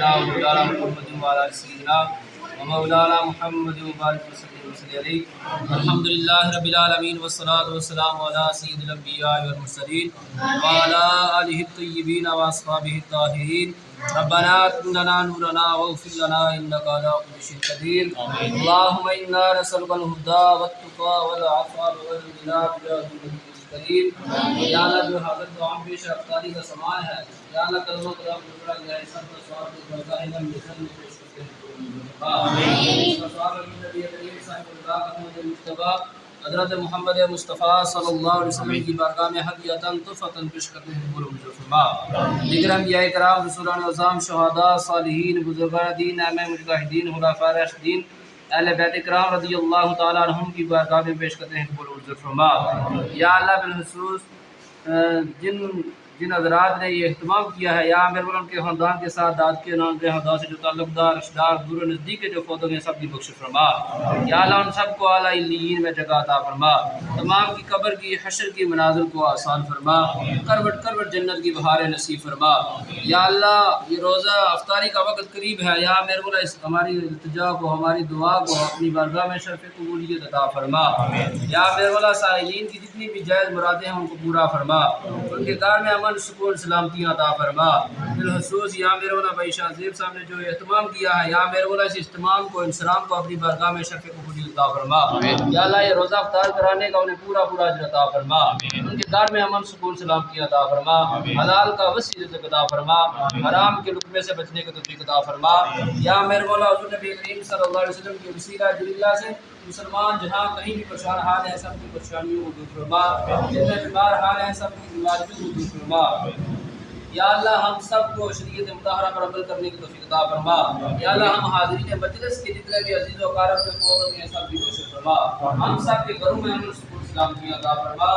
سيدنا ومولانا محمد وعلى آل سيدنا ومولانا محمد وبارك وسلم عليه. الحمد لله رب العالمين والصلاة والسلام على سيد الأنبياء والمرسلين وعلى آله الطيبين وأصحابه الطاهرين. ربنا آتنا لنا نورنا واغفر لنا إنك على كل شيء قدير. اللهم إنا نسألك الهدى والتقى والعفاف والغنى بجاه النبي الكريم. یا اللہ جو حاضر دعا پیش افطاری کا سامان ہے، یا اللہ کلمہ قرآن پڑھا گیا ہے، سب کا ثواب دے برکات ہے، ہم لسان میں پیش کرتے ہیں. آمین. ثواب نبی کریم صاحب اللہ احمد مصطفی حضرت محمد مصطفیٰ صلی اللہ علیہ وسلم کی بارگاہ میں ہدیۃً تحفۃً پیش کرتے ہیں. قبول منظور فرما. دیگر انبیاء کرام، رسولان اعظام، شہداء، صالحین، بزرگان دین، ائمہ مجاہدین، خلفاء راشدین، اہل بیت کرام رضی اللہ تعالیٰ عنہم کی بارگاہ میں پیش کرتے ہیں. قبول منظور فرما. یا اللہ بالخصوص جن حضرات نے یہ اہتمام کیا ہے، یا میرے ان کے خاندان کے ساتھ داد کے نام کے خاندان سے جو تعلق دار، رشتہ دار، دور و نزدیک کے جو فوتوں میں سب کی بخش فرما. یا اللہ ان سب کو اعلیٰ علیین میں جگہ عطا فرما. تمام کی قبر کی، حشر کی منازل کو آسان فرما. کروٹ کروٹ جنت کی بہاریں نصیب فرما. یا اللہ یہ روزہ افطاری کا وقت قریب ہے، یا میرے مولا اس ہماری التجا کو، ہماری دعا کو اپنی بارگاہ میں شرف قبولیت عطا فرما. یا میرے مولا سائلین کی جتنی بھی جائز مرادیں ہیں ان کو پورا فرما. ان کے کار میں امن، سکون، سلامتی عطا فرما. بالخصوص یا میرے مولا بھائی شاہ زیب صاحب نے جو اہتمام کیا ہے، یا میرے مولا اس اہتمام کو، انسلام کو اپنی بارگاہ میں شرف قبولیت عطا فرما. یا اللہ یہ روزہ افطار کرانے کا انہیں پورا اجر عطا فرما. ان کے کار میں امن، سکون، سلامتی عطا فرما. حلال کا وسیع رزق عطا فرما. حرام کے لقمے سے بچنے کا توفیق عطا فرما. یا میرے مولا حضور نبی کریم صلی اللہ علیہ وسلم کے وسیلہ جلیلہ سے مسلمان جہاں کہیں بھی پریشان حال ہیں، سب کی پریشانیوں کو دور فرما. جن میں بیمار حال ہیں، سب کی بیماریوں کو دور فرما. یا اللہ ہم سب کو شریعت مطہرہ پر عمل کرنے کی توفیق عطا فرما. یا اللہ ہم حاضرین مجلس کے جتنے بھی عزیز و اقارب کے فوت ہوئے ہیں، سب کی کوشش فرما. ہم سب کے گھروں میں امن، سکون، سلامتی عطا فرما.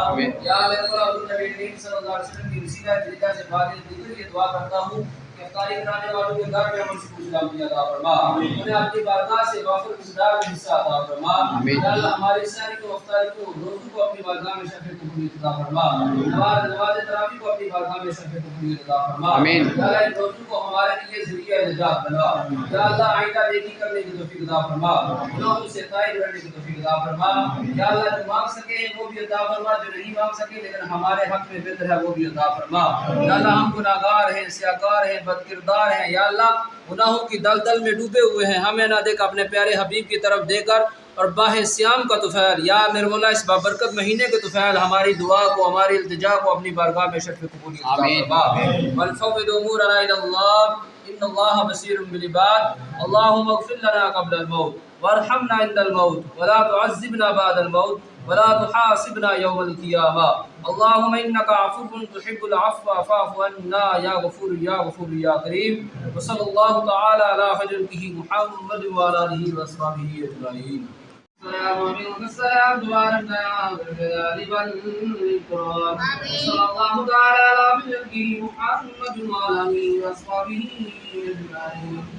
یا میرے مولا حضور نبی کریم صلی اللہ علیہ وسلم کی وسیلہ جلیلہ سے فاتح دیگر یہ دعا کرتا ہوں کہ افطاری کرانے والوں کے گھر میں امن، سکون، سلامتی عطا فرما. انہیں اپنی بارگاہ سے وافر مقدار میں حصہ عطا فرما. یا اللہ ہماری سحری کو، افطاری کو، روزوں کو اپنی بارگاہ میں شرف قبولیت عطا فرما. نماز تراویح کو اپنی بارگاہ میں شرف قبولیت عطا فرما. یا اللہ ان روزوں کو ہمارے لیے ذریعہ نجات بنا. یا اللہ آئندہ نیکی کرنے کی توفیق عطا فرما. گناہوں سے تائب رہنے کی توفیق عطا فرما. یا اللہ جو مانگ سکے وہ بھی عطا فرما، جو نہیں مانگ سکے لیکن ہمارے حق میں بہتر ہے وہ بھی عطا فرما. یا اللہ ہم گناہگار ہیں، سیاہکار ہیں، بد کردار ہیں. یا اللہ گناہوں کی دلدل میں ڈوبے ہوئے ہیں، ہمیں نہ دیکھ اپنے پیارے حبیب کی طرف دے کر اور باہ سیام کا طفیل، یا میرے مولا اس بابرکت مہینے کے طفیل ہماری دعا کو، ہماری التجا کو اپنی بارگاہ میں شرف قبولیت عطا فرما. والفوض امورنا الى اللہ ان اللہ بصیر بالعباد. اللهم اغفر لنا قبل الموت وارحمنا عند الموت ولا تعذبنا بعد الموت ولا تحاسبنا يوم القيامة. اللهم إنك عفو تحب العفو فاعف عنا يا غفور يا غفور يا كريم. وصلى الله تعالى على خير محمد وعلى آله وصحبه أجمعين. السلام عليكم السلام دوارنا يا بالجلال والإكرام. صلى الله تعالى على خير محمد وعلى آله وصحبه أجمعين.